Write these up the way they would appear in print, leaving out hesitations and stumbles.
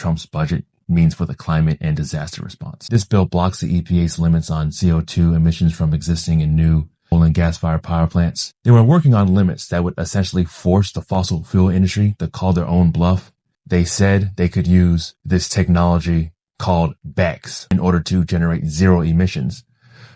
Trump's budget means for the climate and disaster response. This bill blocks the EPA's limits on CO2 emissions from existing and new oil and gas-fired power plants. They were working on limits that would essentially force the fossil fuel industry to call their own bluff. They said they could use this technology called BECCS in order to generate zero emissions.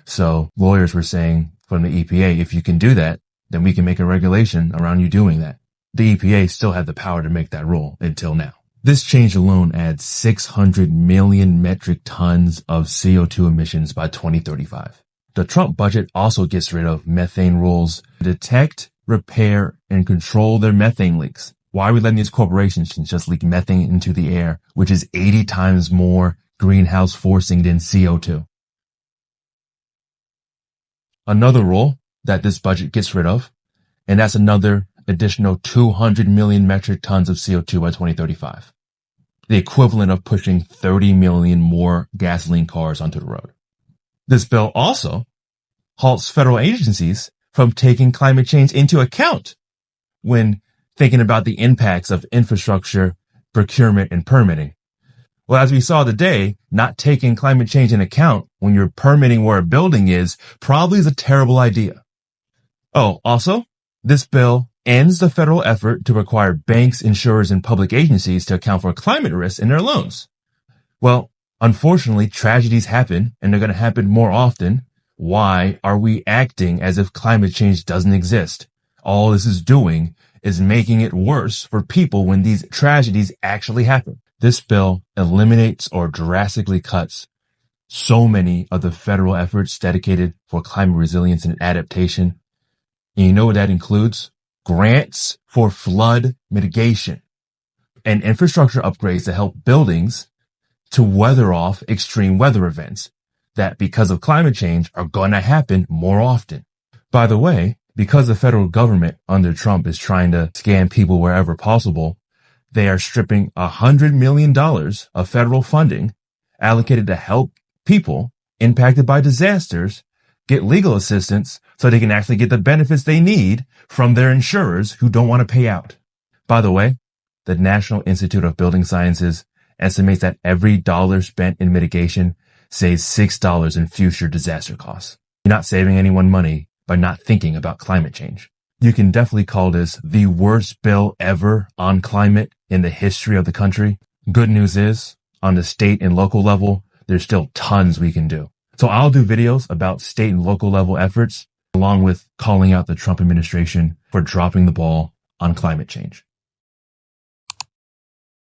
So lawyers were saying from the EPA, if you can do that, then we can make a regulation around you doing that. The EPA still had the power to make that rule until now. This change alone adds 600 million metric tons of CO2 emissions by 2035. The Trump budget also gets rid of methane rules to detect, repair, and control their methane leaks. Why are we letting these corporations just leak methane into the air, which is 80 times more greenhouse forcing than CO2? Another rule that this budget gets rid of, and that's another additional 200 million metric tons of CO2 by 2035. The equivalent of pushing 30 million more gasoline cars onto the road. This bill also halts federal agencies from taking climate change into account when thinking about the impacts of infrastructure, procurement, and permitting. Well, as we saw today, not taking climate change into account when you're permitting where a building is probably is a terrible idea. Oh, also, this bill ends the federal effort to require banks, insurers, and public agencies to account for climate risks in their loans. Well, unfortunately, tragedies happen, and they're going to happen more often. Why are we acting as if climate change doesn't exist? All this is doing is making it worse for people when these tragedies actually happen. This bill eliminates or drastically cuts so many of the federal efforts dedicated for climate resilience and adaptation. And you know what that includes? Grants for flood mitigation and infrastructure upgrades to help buildings to weather off extreme weather events that, because of climate change, are going to happen more often. By the way, because the federal government under Trump is trying to scam people wherever possible, they are stripping $100 million of federal funding allocated to help people impacted by disasters get legal assistance so they can actually get the benefits they need from their insurers who don't want to pay out. By the way, the National Institute of Building Sciences estimates that every dollar spent in mitigation saves $6 in future disaster costs. You're not saving anyone money by not thinking about climate change. You can definitely call this the worst bill ever on climate in the history of the country. Good news is, on the state and local level, there's still tons we can do. So I'll do videos about state and local level efforts, along with calling out the Trump administration for dropping the ball on climate change.